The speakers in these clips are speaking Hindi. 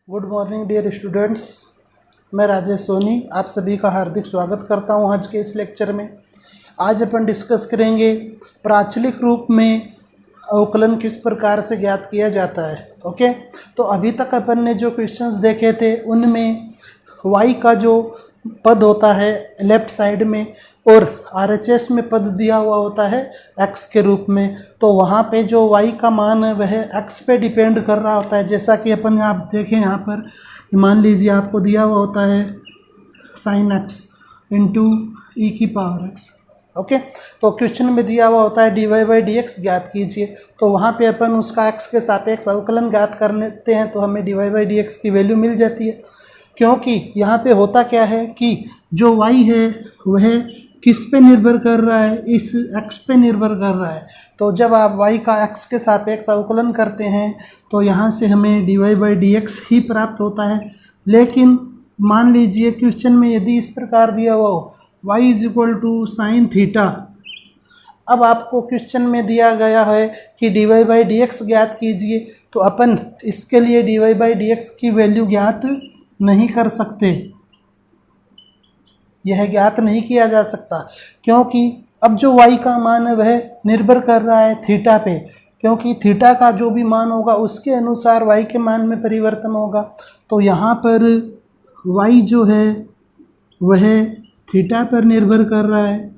गुड मॉर्निंग डियर स्टूडेंट्स, मैं राजेश सोनी आप सभी का हार्दिक स्वागत करता हूं आज के इस लेक्चर में। आज अपन डिस्कस करेंगे प्राचलिक रूप में अवकलन किस प्रकार से ज्ञात किया जाता है। ओके, तो अभी तक अपन ने जो क्वेश्चंस देखे थे उनमें y का जो पद होता है लेफ्ट साइड में और RHS में पद दिया हुआ होता है x के रूप में, तो वहाँ पे जो y का मान है वह x पे डिपेंड कर रहा होता है। जैसा कि अपन आप देखें यहाँ पर मान लीजिए आपको दिया हुआ होता है sin x इंटू ई की पावर x। ओके, तो क्वेश्चन में दिया हुआ होता है dy/dx ज्ञात कीजिए, तो वहाँ पे अपन उसका x के सापेक्ष अवकलन ज्ञात कर लेते हैं तो हमें dy/dx की वैल्यू मिल जाती है। क्योंकि यहाँ पे होता क्या है कि जो y है वह किस पे निर्भर कर रहा है, इस x पे निर्भर कर रहा है। तो जब आप y का x के सापेक्ष अवकलन करते हैं तो यहाँ से हमें dy/dx ही प्राप्त होता है। लेकिन मान लीजिए क्वेश्चन में यदि इस प्रकार दिया हुआ हो y = sin थीटा, अब आपको क्वेश्चन में दिया गया है कि dy/dx ज्ञात कीजिए, तो अपन इसके लिए dy/dx की वैल्यू ज्ञात नहीं कर सकते, यह ज्ञात नहीं किया जा सकता। क्योंकि अब जो y का मान है वह निर्भर कर रहा है थीटा पे, क्योंकि थीटा का जो भी मान होगा उसके अनुसार y के मान में परिवर्तन होगा। तो यहाँ पर y जो है वह थीटा पर निर्भर कर रहा है,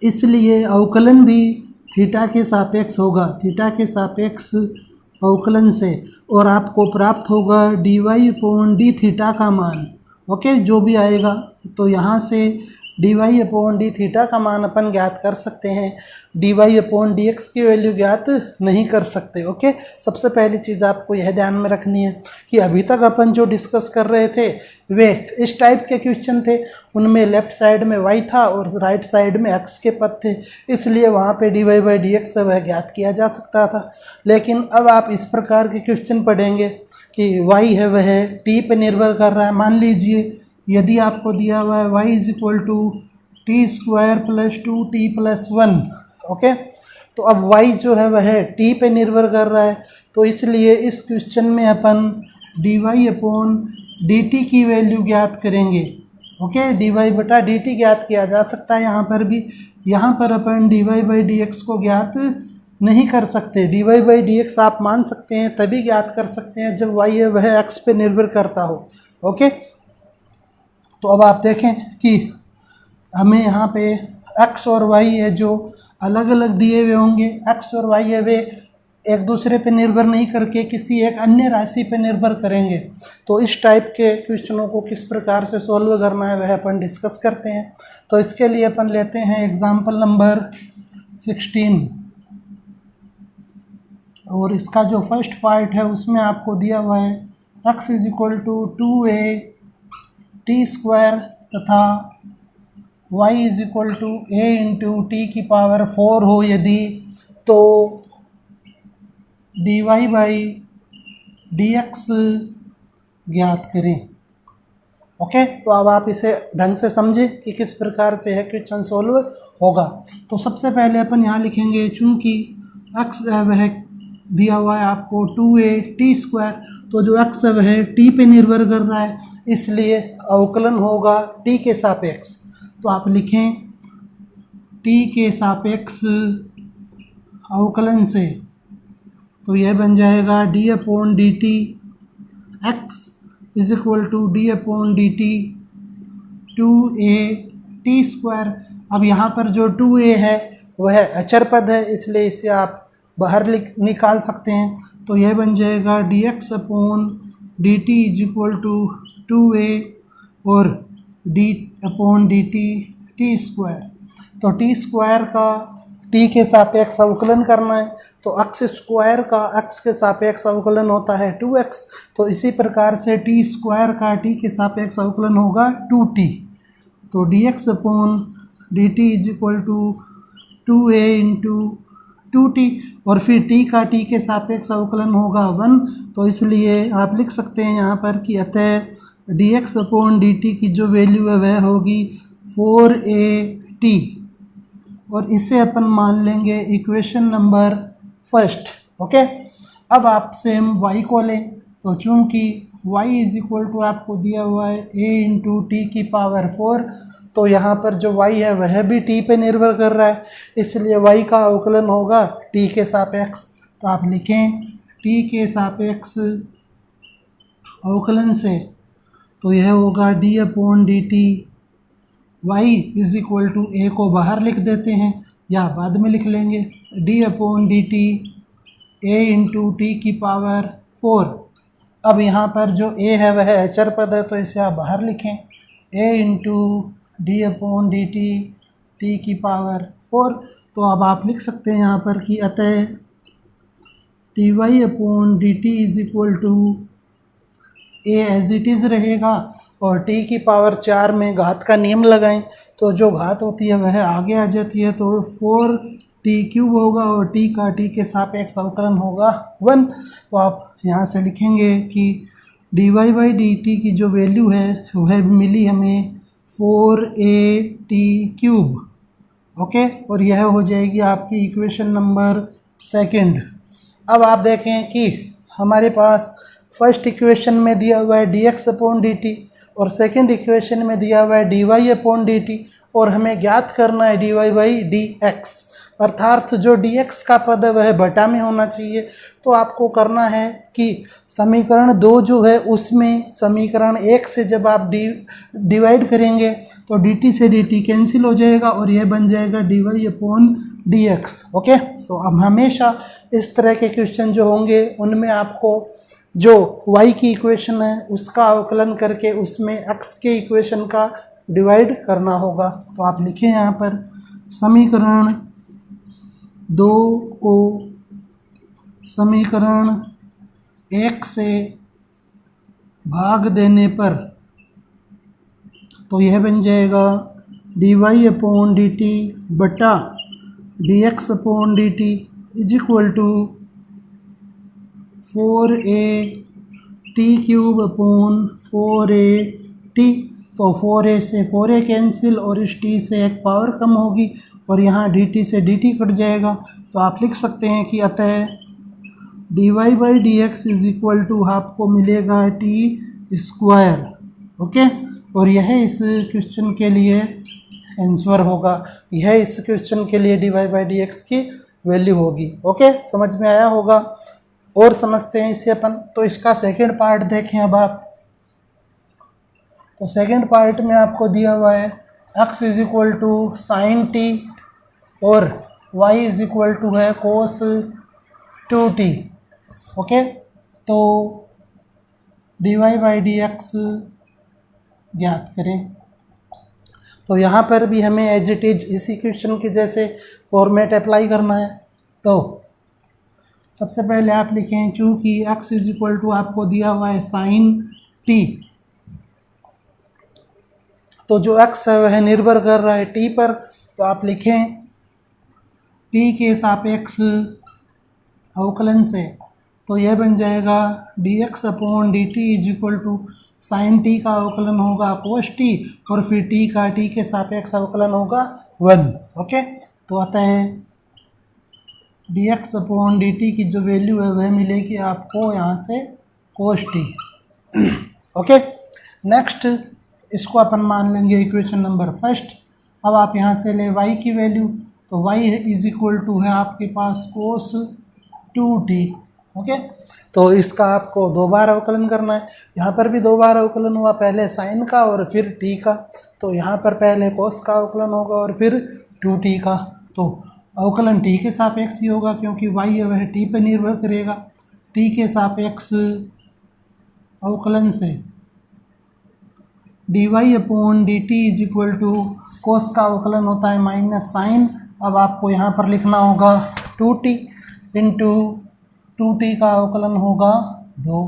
इसलिए अवकलन भी थीटा के सापेक्ष होगा, थीटा के सापेक्ष अवकलन से, और आपको प्राप्त होगा dy/d थीटा का मान। ओके, जो भी आएगा तो यहाँ से dy/d थीटा का मान अपन ज्ञात कर सकते हैं, dy/dx की वैल्यू ज्ञात नहीं कर सकते। ओके, सबसे पहली चीज़ आपको यह ध्यान में रखनी है कि अभी तक अपन जो डिस्कस कर रहे थे वे इस टाइप के क्वेश्चन थे, उनमें लेफ्ट साइड में y था और राइट साइड में x के पद थे, इसलिए वहाँ पे dy/dx से वह ज्ञात किया जा सकता था। लेकिन अब आप इस प्रकार के क्वेश्चन पढ़ेंगे कि y है वह t पे निर्भर कर रहा है। मान लीजिए यदि आपको दिया हुआ है y = t² + 2t + 1। ओके, तो अब y जो है वह t पे निर्भर कर रहा है, तो इसलिए इस क्वेश्चन में अपन dy/dt की वैल्यू ज्ञात करेंगे। ओके, dy/dt ज्ञात किया जा सकता है यहाँ पर भी, यहाँ पर अपन dy/dx को ज्ञात नहीं कर सकते। dy/dx आप मान सकते हैं तभी ज्ञात कर सकते हैं जब y है वह x पे निर्भर करता हो। ओके, तो अब आप देखें कि हमें यहाँ पे x और y है जो अलग अलग दिए हुए होंगे, x और y है वे एक दूसरे पे निर्भर नहीं करके किसी एक अन्य राशि पे निर्भर करेंगे। तो इस टाइप के क्वेश्चनों को किस प्रकार से सॉल्व करना है वह अपन डिस्कस करते हैं। तो इसके लिए अपन लेते हैं एग्जाम्पल नंबर 16, और इसका जो फर्स्ट पार्ट है उसमें आपको दिया हुआ है x = 2a तथा y = a/t⁴ हो यदि, तो dy/dx ज्ञात करें। ओके, तो अब आप इसे ढंग से समझें कि किस प्रकार से है क्वेश्चन सॉल्व होगा। तो सबसे पहले अपन यहाँ लिखेंगे, चूँकि x है वह दिया हुआ है आपको 2at², तो जो x है वह t पे निर्भर कर रहा है, इसलिए अवकलन होगा t के सापेक्ष। तो आप लिखें t के सापेक्ष अवकलन से, तो यह बन जाएगा d/dt x = d/dt 2at²। अब यहाँ पर जो 2a है वह अचर पद है, इसलिए इसे आप बाहर निकाल सकते हैं। तो यह बन जाएगा dx/dt = 2a और d/dt t²। तो t² का t के सापेक्ष अवकलन करना है, तो x² का x के सापेक्ष अवकलन होता है 2x, तो इसी प्रकार से t² का t के सापेक्ष अवकलन होगा 2t। तो dx/dt = 2a × 2t, और फिर t का t के सापेक्ष अवकलन होगा 1, तो इसलिए आप लिख सकते हैं यहाँ पर कि अतः dx/dt की जो वैल्यू है वह होगी 4at, और इसे अपन मान लेंगे इक्वेशन नंबर फर्स्ट। ओके, अब आप सेम y को लें, तो चूंकि y इज इक्वल टू आपको दिया हुआ है a इंटू टी की पावर 4, तो यहाँ पर जो y है वह भी t पे निर्भर कर रहा है, इसलिए y का अवकलन होगा t के सापेक्ष। तो आप लिखें t के सापेक्ष अवकलन से, तो यह होगा d upon d t. Y is equal to a को बाहर लिख देते हैं या बाद में लिख लेंगे, d upon d T A into T की पावर 4। अब यहाँ पर जो a है वह अचर पद है, तो इसे आप बाहर लिखें, a into d upon d T T की पावर 4। तो अब आप लिख सकते हैं यहाँ पर कि अतः t y upon d t is equal to a as it is रहेगा, और t की पावर 4 में घात का नियम लगाएं, तो जो घात होती है वह आगे आ जाती है, तो 4t³ होगा और t के सापेक्ष अवकलन होगा 1। तो आप यहाँ से लिखेंगे कि dy बाई डी टी की जो वैल्यू है वह मिली हमें 4at³। ओके, और यह हो जाएगी आपकी इक्वेशन नंबर 2। अब आप देखें कि हमारे पास फर्स्ट इक्वेशन में दिया हुआ है dx अपॉन dt और सेकंड इक्वेशन में दिया हुआ है dy अपॉन dt, और हमें ज्ञात करना है dy बाई dx, अर्थात जो dx का पद है वह बटा में होना चाहिए। तो आपको करना है कि समीकरण 2 जो है उसमें समीकरण 1 से जब आप डिवाइड करेंगे तो dt से dt कैंसिल हो जाएगा और यह बन जाएगा dy अपॉन dx। ओके, तो अब हमेशा इस तरह के क्वेश्चन जो होंगे उनमें आपको जो y की इक्वेशन है उसका अवकलन करके उसमें x के इक्वेशन का डिवाइड करना होगा। तो आप लिखें यहाँ पर समीकरण 2 को समीकरण 1 से भाग देने पर तो यह बन जाएगा dy अपॉन डी टी बटा dx upon d t is equal to 4at³ upon 4at। तो 4a से 4a कैंसिल और इस t से एक पावर कम होगी और यहाँ dt से dt कट जाएगा। तो आप लिख सकते हैं कि अतः dy by d x is equal to आपको मिलेगा t²। ओके, और यह इस क्वेश्चन के लिए आंसर होगा, यह इस क्वेश्चन के लिए dy बाई डी एक्स की वैल्यू होगी। ओके, समझ में आया होगा। और समझते हैं इसे अपन। तो इसका सेकंड पार्ट देखें अब आप। तो सेकंड पार्ट में आपको दिया हुआ है x is equal to sine t और y इज इक्वल टू है कोस 2t। ओके, तो dy बाई डी एक्स ज्ञात करें। तो यहाँ पर भी हमें एज इट इज इसी क्वेश्चन के जैसे फॉर्मेट अप्लाई करना है। तो सबसे पहले आप लिखें चूँकि x इज इक्वल टू आपको दिया हुआ है साइन t, तो जो x है वह निर्भर कर रहा है t पर, तो आप लिखें t के सापेक्ष अवकलन से, तो यह बन जाएगा dx upon dt is equal to sine t का अवकलन होगा कोस t और फिर t के सापेक्ष अवकलन होगा 1। ओके, तो आता है dx अपॉन dt की जो वैल्यू है वह मिलेगी आपको यहाँ से कोस t। ओके, नेक्स्ट इसको अपन मान लेंगे इक्वेशन नंबर फर्स्ट। अब आप यहाँ से ले y की वैल्यू, तो y इज इक्वल टू है आपके पास कोस 2t। ओके, तो इसका आपको 2 बार अवकलन करना है। यहाँ पर भी 2 बार अवकलन हुआ, पहले साइन का और फिर t का। तो यहाँ पर पहले कोस का अवकलन होगा और फिर 2t का। तो अवकलन t के सापेक्ष ही होगा क्योंकि y है वह t पर निर्भर करेगा। t के सापेक्ष अवकलन से dy upon d t is equal to cos का अवकलन होता है माइनस साइन। अब आपको यहाँ पर लिखना होगा 2t इंटू 2t का अवकलन होगा 2।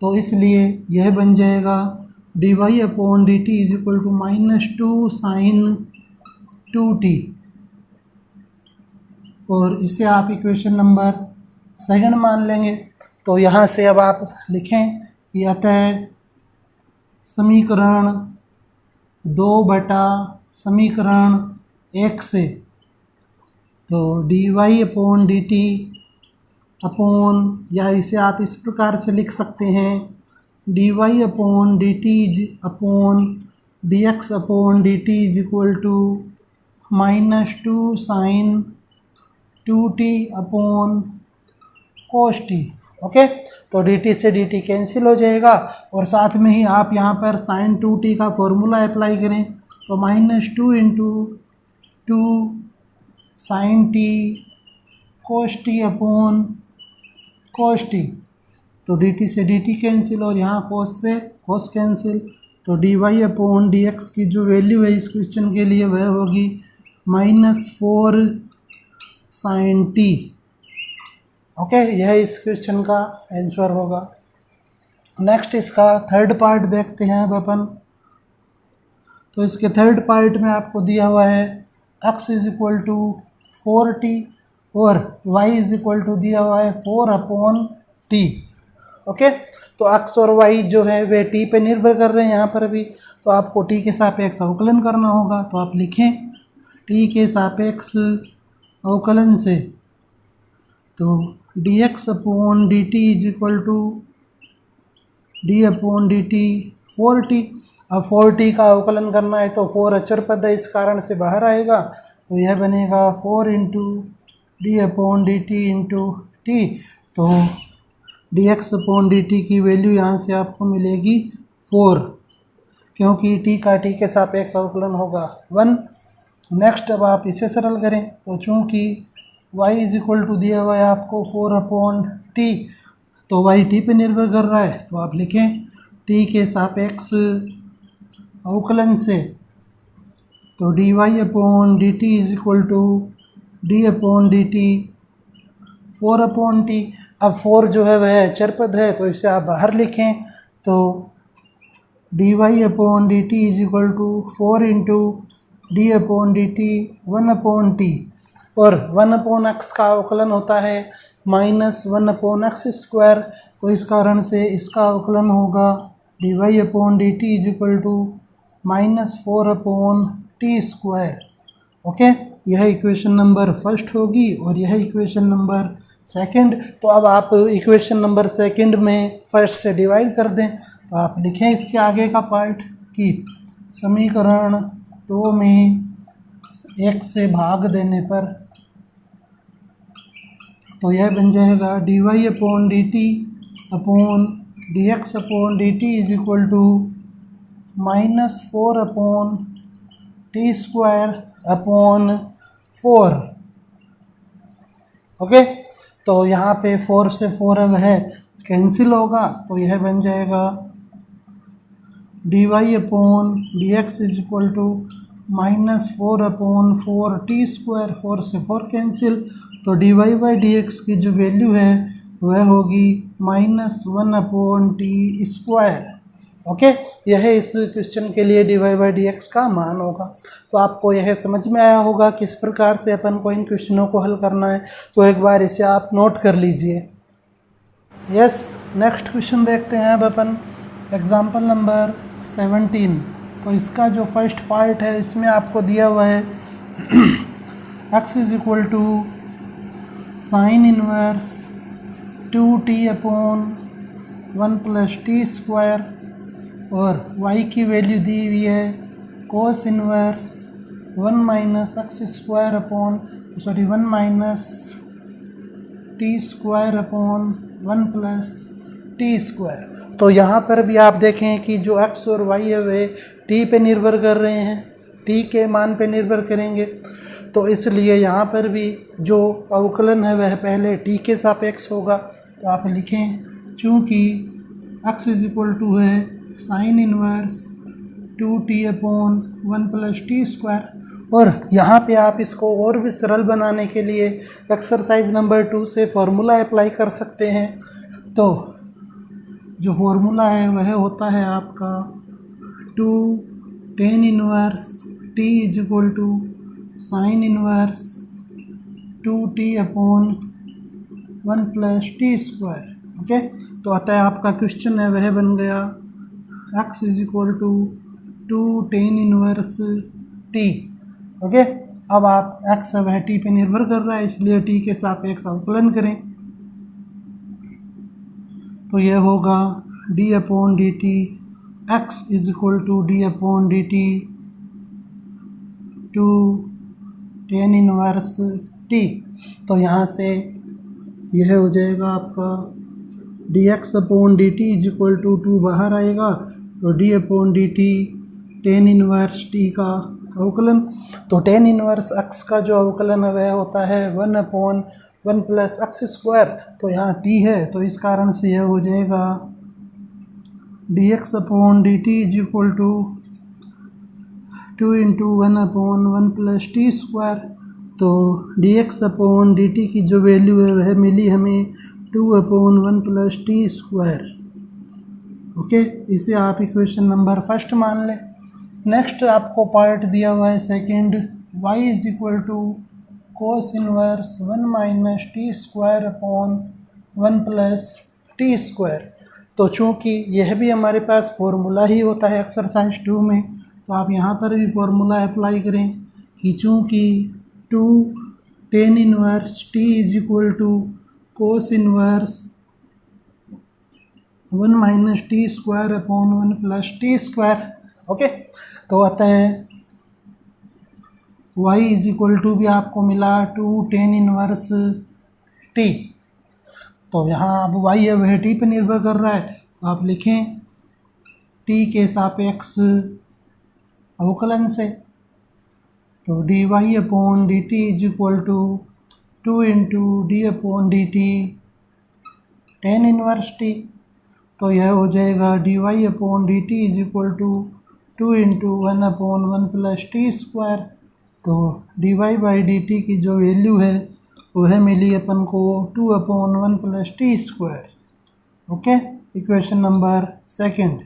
तो इसलिए यह बन जाएगा dy upon d t is equal to -2 sine 2t, और इसे आप इक्वेशन नंबर 2 मान लेंगे। तो यहाँ से अब आप लिखें कि अतः समीकरण 2 बटा समीकरण 1 से, तो dy upon d t upon, या इसे आप इस प्रकार से लिख सकते हैं dy upon d t upon d x upon d t is equal to -2 sine 2t upon cos t. Okay, तो dt से dt कैंसिल हो जाएगा और साथ में ही आप यहाँ पर साइन 2t का फॉर्मूला अप्लाई करें तो -2 into 2 sign t cos t upon cos T. तो dt से dt कैंसिल और यहाँ कोस से कोस कैंसिल, तो dy अपॉन डी एक्स की जो वैल्यू है इस क्वेश्चन के लिए वह होगी -4 साइन t। ओके, यह इस क्वेश्चन का आंसर होगा। नेक्स्ट इसका थर्ड पार्ट देखते हैं अब अपन। तो इसके थर्ड पार्ट में आपको दिया हुआ है x is equal to 4t और y इज इक्वल टू दिया हुआ है 4 अपॉन t। ओके, तो x और y जो है वे t पे निर्भर कर रहे हैं यहाँ पर भी, तो आपको t के सापेक्ष अवकलन करना होगा। तो आप लिखें t के सापेक्ष अवकलन से, तो dx upon dt is equal to d upon dt 4t। अब 4t का अवकलन करना है तो 4 अचर पद है, इस कारण से बाहर आएगा, तो यह बनेगा 4 into d upon d T into T. तो dx अपॉन dt की वैल्यू यहाँ से आपको मिलेगी 4, क्योंकि t का t के सापेक्ष अवकलन होगा 1। नेक्स्ट अब आप इसे सरल करें, तो चूँकि y इज इक्वल टू दिया हुआ है आपको 4 अपॉन टी, तो y t पे निर्भर कर रहा है, तो आप लिखें t के सापेक्ष अवकलन से, तो dy upon d t is equal to d upon d t 4 upon t. अब 4 जो है वह अचर पद है, तो इसे आप बाहर लिखें, तो dy upon d t is equal to 4 into d upon d t 1 upon t, और 1 अपॉन एक्स का अवकलन होता है -1 अपॉन एक्स स्क्वायर, तो इस कारण से इसका अवकलन होगा dy upon d t is equal to -4 upon t square. Okay, यह इक्वेशन नंबर फर्स्ट होगी और यह इक्वेशन नंबर सेकंड। तो अब आप इक्वेशन नंबर सेकंड में फर्स्ट से डिवाइड कर दें, तो आप लिखें इसके आगे का पार्ट कि समीकरण 2 में 1 से भाग देने पर, तो यह बन जाएगा dy upon d t upon d x upon d t is equal to -4 upon t square upon 4। Okay, तो यहाँ पे 4 से 4 अब है कैंसिल होगा, तो यह बन जाएगा dy upon d x is equal to -4 upon 4 t square, 4 से 4 कैंसिल, तो dy बाई डी एक्स की जो वैल्यू है वह होगी -1 अपॉन टी स्क्वायर। ओके, यह इस क्वेश्चन के लिए dy बाई डी एक्स का मान होगा। तो आपको यह समझ में आया होगा किस प्रकार से अपन को इन क्वेश्चनों को हल करना है, तो एक बार इसे आप नोट कर लीजिए। यस, नेक्स्ट क्वेश्चन देखते हैं अब अपन, एग्जाम्पल नंबर 17। तो इसका जो फर्स्ट पार्ट है इसमें आपको दिया हुआ है x is equal to sine inverse 2t upon 1 plus t square, और y की वैल्यू दी हुई है cos inverse 1 minus x square upon 1 minus t square upon 1 plus t square. तो यहाँ पर भी आप देखें कि जो x और y है वे t पे निर्भर कर रहे हैं, t के मान पे निर्भर करेंगे, तो इसलिए यहाँ पर भी जो अवकलन है वह पहले t के सापेक्ष होगा। तो आप लिखें चूँकि x इज इक्वल टू है sign inverse 2t upon 1 plus t square, और यहाँ पे आप इसको और भी सरल बनाने के लिए एक्सरसाइज नंबर 2 से फॉर्मूला अप्लाई कर सकते हैं। तो जो फॉर्मूला है वह होता है आपका 2 tan inverse t is equal to sine inverse 2t upon 1 plus t square. Okay, तो अतः आपका क्वेश्चन है वह बन गया x is equal to 2 tan inverse t। Okay, अब आप x वह t पे निर्भर कर रहा है, इसलिए t के सापेक्ष अवकलन करें। तो यह होगा d upon d t x is equal to d upon d t two tan inverse t. तो यहाँ से यह हो जाएगा आपका d x upon d t is equal to two बाहर आएगा, तो d upon d t tan inverse t का अवकलन। तो टेन इनवर्स एक्स का जो अवकलन है वह होता है 1/1 प्लस एक्स स्क्वायर। तो यहाँ टी है तो इस कारण से यह हो जाएगा d x upon d t is equal to 2 into 1/1 plus t square. तो d x upon d t की जो वैल्यू है वह मिली हमें 2/1 प्लस टी स्क्वायर। ओके, इसे आप इक्वेशन नंबर फर्स्ट मान लें। नेक्स्ट आपको पार्ट दिया हुआ है second, y is equal to cos inverse 1 minus t square upon 1 plus t square. तो चूँकि यह भी हमारे पास फॉर्मूला ही होता है एक्सरसाइज 2 में, तो आप यहाँ पर भी फॉर्मूला अप्लाई करें कि चूँकि 2 tan inverse t is equal to cos inverse 1 minus t square upon 1 plus t square. Okay, तो आता है y इज इक्वल टू भी आपको मिला 2 टेन इनवर्स टी। तो यहाँ अब y है वह t पे निर्भर कर रहा है, तो आप लिखें t के सापेक्ष अवकलन से। तो dy upon d t is equal to 2 into d upon d t tan inverse t. तो यह हो जाएगा dy upon d t is equal to 2 into 1/1 plus t square. तो dy बाई डी टी की जो वैल्यू है वह मिली अपन को 2/1 plus t square. Okay, equation number second.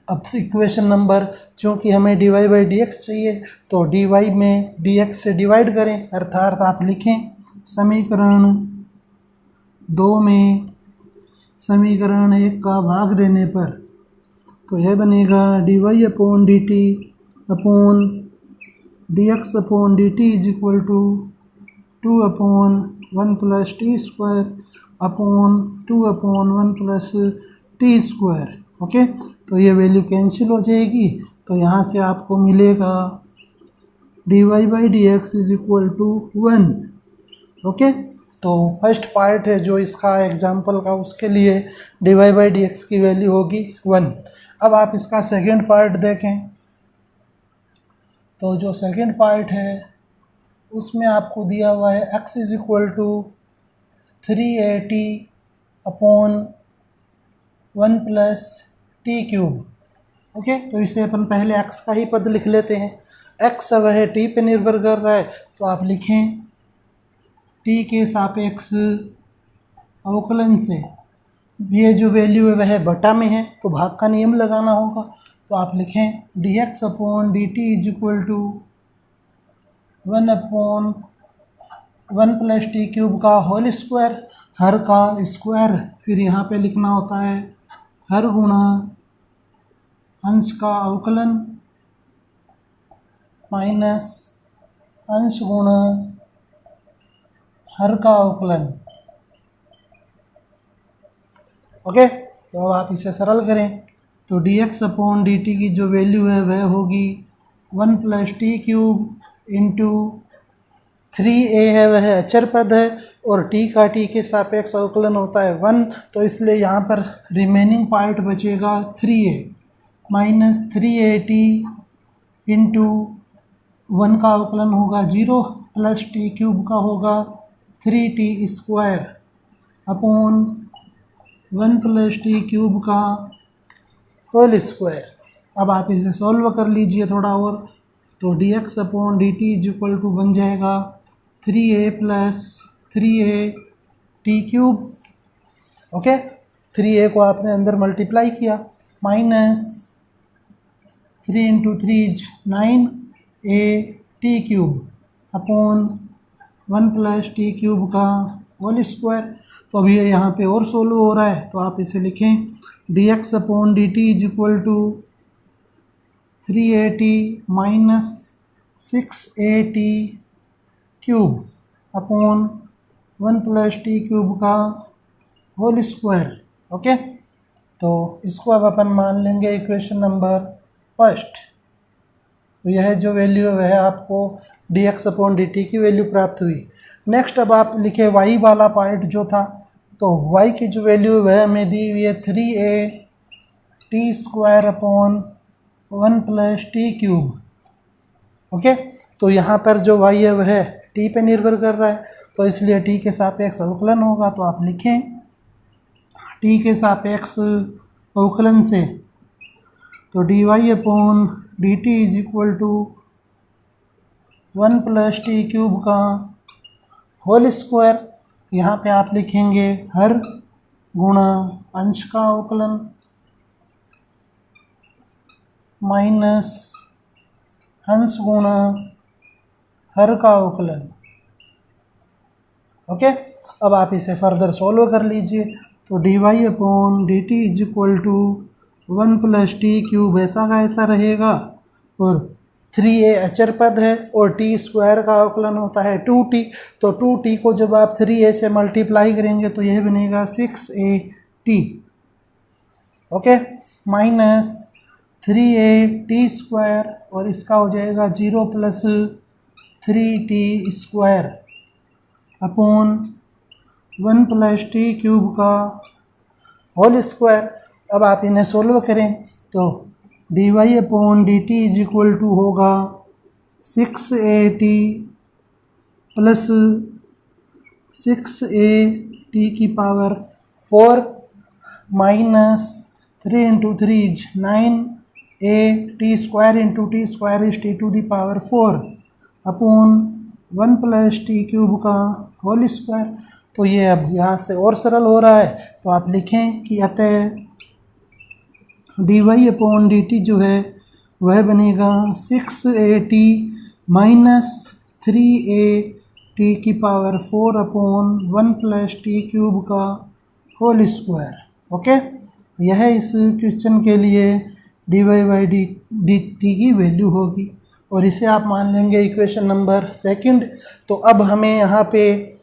अब इक्वेशन नंबर, चूँकि हमें dy बाई डी एक्स चाहिए तो dy में dx से डिवाइड करें, अर्थात आप लिखें समीकरण 2 में समीकरण 1 का भाग देने पर, तो यह बनेगा dy upon d t upon d x upon d t is equal to 2/1 plus t square upon 2/1 plus t square. Okay, तो ये वैल्यू कैंसिल हो जाएगी, तो यहाँ से आपको मिलेगा dy by d x is equal to 1। Okay, तो फर्स्ट पार्ट है जो इसका एग्जाम्पल का, उसके लिए dy बाई डी एक्स की वैल्यू होगी 1। अब आप इसका सेकेंड पार्ट देखें, तो जो सेकेंड पार्ट है उसमें आपको दिया हुआ है x is equal to 3a/t upon 1 plus t cube. Okay, तो इसे अपन पहले x का ही पद लिख लेते हैं। x अब है t पे निर्भर कर रहा है, तो आप लिखें t के सापेक्ष अवकलन से ये जो वैल्यू है वह बटा में है, तो भाग का नियम लगाना होगा। तो आप लिखें dx upon d t is equal to 1/1 plus t cube का होल स्क्वायर, हर का स्क्वायर, फिर यहाँ पे लिखना होता है हर गुणा अंश का अवकलन माइनस अंश गुणा हर का अवकलन। ओके, तो अब आप इसे सरल करें, तो dx अपॉन डी टी की जो वैल्यू है वह होगी 1 plus t cube into 3a है वह अचर पद है, और t का t के सापेक्ष अवकलन होता है 1, तो इसलिए यहाँ पर रिमेनिंग पार्ट बचेगा 3a माइनस 3at इंटू 1 का अवकलन होगा 0 प्लस टी क्यूब का होगा 3t square upon 1 plus t cube का होल स्क्वायर। अब आप इसे सॉल्व कर लीजिए थोड़ा और, तो dx upon d t is equal to बन जाएगा 3a plus 3a T cube. Okay, 3a को आपने अंदर मल्टीप्लाई किया, minus 3 into 3 is 9a T cube upon 1 plus t cube का होल स्क्वायर। तो अभी यहाँ पे और सोल्व हो रहा है, तो आप इसे लिखें dx upon d t is equal to 3at minus 6at cube upon 1 plus t cube का होल स्क्वायर। ओके, तो इसको अब अपन मान लेंगे इक्वेशन नंबर फर्स्ट। तो यह जो वैल्यू है वह आपको dx/dt की वैल्यू प्राप्त हुई। नेक्स्ट अब आप लिखे y वाला पार्ट जो था, तो y की जो वैल्यू है वह हमें दी हुई है 3a t² + t³। ओके, तो यहाँ पर जो y है वह t पे निर्भर कर रहा है, तो इसलिए t के सापेक्ष अवकलन होगा। तो आप लिखें t के सापेक्ष अवकलन से, तो dy/dt = 1 + t³ का होल स्क्वायर। यहाँ पे आप लिखेंगे हर गुणा अंश का अवकलन माइनस अंश गुणा हर का अवकलन। ओके, अब आप इसे फर्दर सॉल्व कर लीजिए। तो dy/dt = 1 + t³ ऐसा का ऐसा रहेगा, और 3a अचर पद है और t² का अवकलन होता है 2t। तो 2t को जब आप 3a से मल्टीप्लाई करेंगे तो यह बनेगा 6at। ओके, माइनस 3at² और इसका हो जाएगा 0 + 3t² अपॉन 1 + t³ का होल स्क्वायर। अब आप इन्हें सोल्व करें तो dy/dt = होगा 6at + 6at⁴ minus 3 × 3 = 9at² × t² upon 1 + t³ का होल स्क्वायर। तो ये अब यहाँ से और सरल हो रहा है, तो आप लिखें कि अतः dy/dt जो है वह बनेगा 6at - 3at⁴ अपॉन 1 + t³ का होल स्क्वायर। ओके, यह इस क्वेश्चन के लिए dy/dt की वैल्यू होगी, और इसे आप मान लेंगे इक्वेशन नंबर सेकंड। तो अब हमें यहाँ पे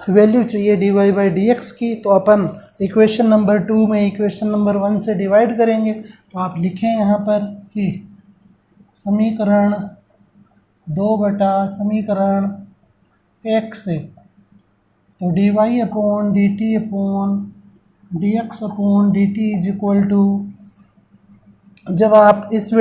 वैल्यू चाहिए dy/dx की, तो अपन इक्वेशन नंबर 2 में इक्वेशन नंबर 1 से डिवाइड करेंगे। तो आप लिखें यहाँ पर कि समीकरण 2 बटा समीकरण 1 से, तो dy/dt/dx/dt = जब आप इस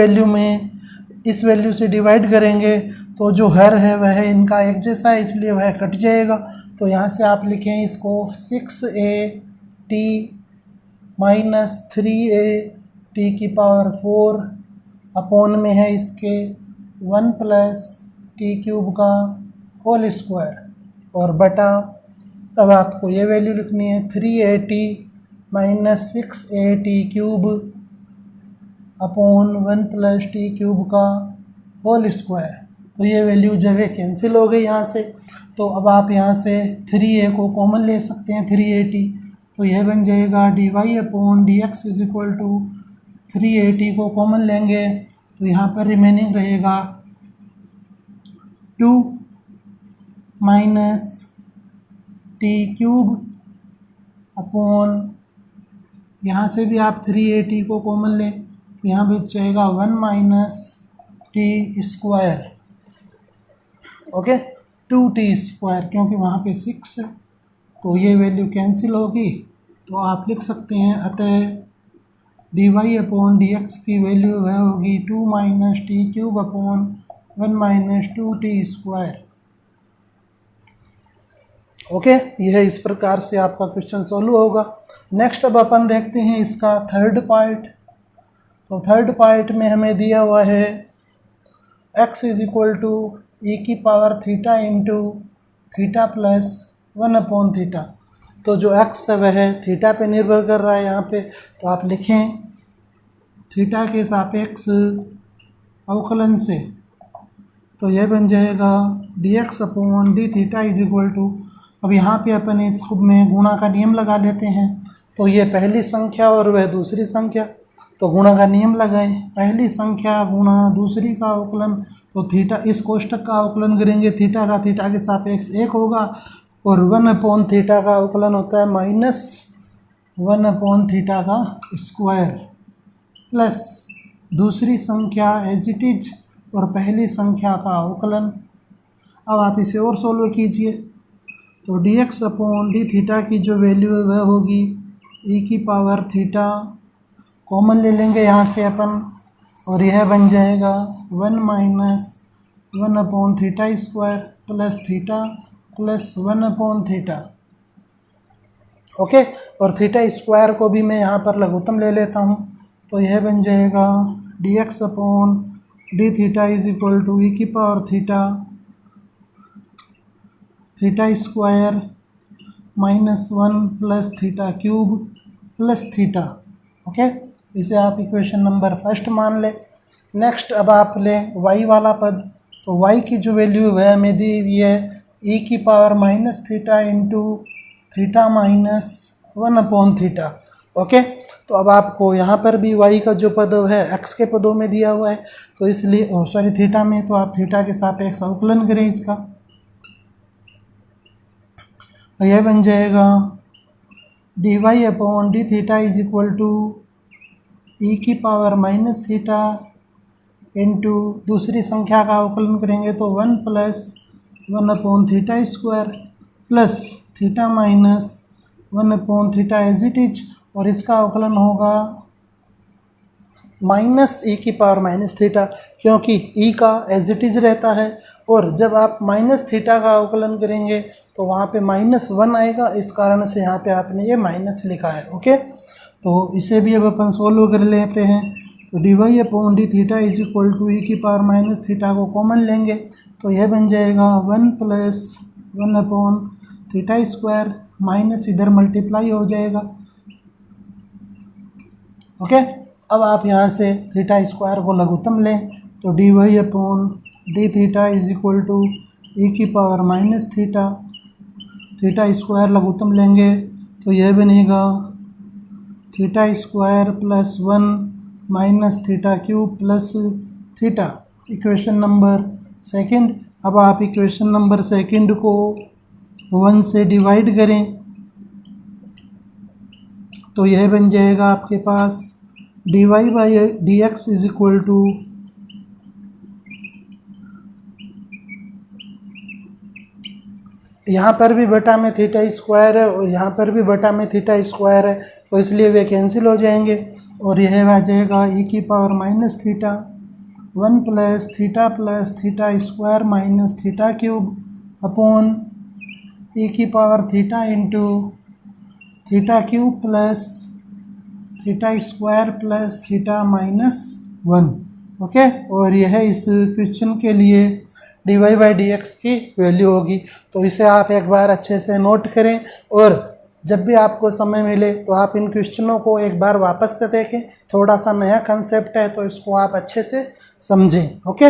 वैल्यू से डिवाइड करेंगे तो जो हर है वह इनका एक जैसा है, इसलिए वह कट जाएगा। तो यहाँ से आप लिखें इसको 6at - 3at⁴ अपॉन में है इसके 1 + t³ का होल स्क्वायर, और बटा अब आपको ये वैल्यू लिखनी है 3at - 6at³ अपॉन 1 + t³ का होल स्क्वायर। तो ये वैल्यू जब है कैंसिल हो गई यहाँ से, तो अब आप यहाँ से 3a को कॉमन ले सकते हैं 3at। तो यह बन जाएगा dy/dx = 3at को कॉमन लेंगे तो यहाँ पर रिमेनिंग रहेगा 2 - t³ अपॉन, यहाँ से भी आप 3at को कॉमन लें तो यहाँ बच जाएगा 1 - t²। ओके, 2t² क्योंकि वहाँ पे 6 है, तो ये वैल्यू कैंसिल होगी। तो आप लिख सकते हैं अतः dy/dx की वैल्यू वह होगी 2 - t³ अपॉन 1 - 2t²। ओके, यह इस प्रकार से आपका क्वेश्चन सॉल्व होगा। नेक्स्ट अब अपन देखते हैं इसका थर्ड पार्ट। तो थर्ड पार्ट में हमें दिया हुआ है x = e⁻θ × θ+1/θ। तो जो x है वह थीटा पे निर्भर कर रहा है यहाँ पे, तो आप लिखें थीटा के सापेक्ष अवकलन से, तो यह बन जाएगा dx/dθ = अब यहाँ पे अपन इस में गुणा का नियम लगा लेते हैं। तो ये पहली संख्या और वह दूसरी संख्या, तो गुणा का नियम लगाएं, पहली संख्या गुणा दूसरी का अवकलन। तो थीटा, इस कोष्टक का अवकलन करेंगे, थीटा का थीटा के सापेक्ष 1 होगा, और 1/θ का अवकलन होता है 1/थीटा का स्क्वायर प्लस दूसरी संख्या एज इट इज और पहली संख्या का अवकलन। अब आप इसे और सोल्व कीजिए तो dx/d थीटा की जो वैल्यू है वह होगी e⁻θ, कॉमन ले लेंगे यहाँ से अपन और यह बन जाएगा 1 - 1/θ² प्लस थीटा प्लस 1/θ। ओके, और थीटा स्क्वायर को भी मैं यहाँ पर लघुत्तम ले लेता हूँ तो यह बन जाएगा dx/d theta is equal to e⁻θ² -1 plus θ³ plus theta. Okay, इसे आप इक्वेशन नंबर फर्स्ट मान लें। नेक्स्ट अब आप लें y वाला पद, तो y की जो वैल्यू है वह हमें दी हुई है e⁻θ into theta minus 1/θ। Okay, तो अब आपको यहाँ पर भी y का जो पद है x के पदों में दिया हुआ है, तो इसलिए थीटा में, तो आप थीटा के सापेक्ष अवकलन करें इसका, तो यह बन जाएगा dy/d theta is equal to e⁻θ into दूसरी संख्या का अवकलन करेंगे तो 1 + 1/θ² plus theta minus 1/θ as it is, और इसका अवकलन होगा माइनस e⁻θ, क्योंकि e का एज इट इज रहता है और जब आप माइनस थीटा का अवकलन करेंगे तो वहाँ पे -1 आएगा, इस कारण से यहाँ पे आपने ये माइनस लिखा है। ओके, तो इसे भी अब अपन सोल्व कर लेते हैं तो dy/d theta is equal to e⁻θ को कॉमन लेंगे तो यह बन जाएगा 1 + 1/θ² माइनस इधर मल्टीप्लाई हो जाएगा। ओके, अब आप यहाँ से थीटा स्क्वायर को लघुत्तम लें तो dy/d theta is equal to e⁻θ, theta square लघुत्तम लेंगे तो यह बनेगा θ² plus 1 minus θ³ plus theta. Equation number second. अब आप इक्वेशन नंबर सेकंड को 1 से डिवाइड करें तो यह बन जाएगा आपके पास dy/dx इज इक्वल टू यहाँ पर भी बटा में थीटा स्क्वायर है और यहाँ पर भी बटा में थीटा स्क्वायर है, तो इसलिए वे कैंसिल हो जाएंगे और यह आ जाएगा e⁻θ 1 plus θ² minus θ³ upon e⁻θ into θ³ plus θ² plus theta minus 1। Okay, और यह इस क्वेश्चन के लिए dy/dx की वैल्यू होगी। तो इसे आप एक बार अच्छे से नोट करें और जब भी आपको समय मिले तो आप इन क्वेश्चनों को एक बार वापस से देखें, थोड़ा सा नया कंसेप्ट है तो इसको आप अच्छे से समझें। ओके।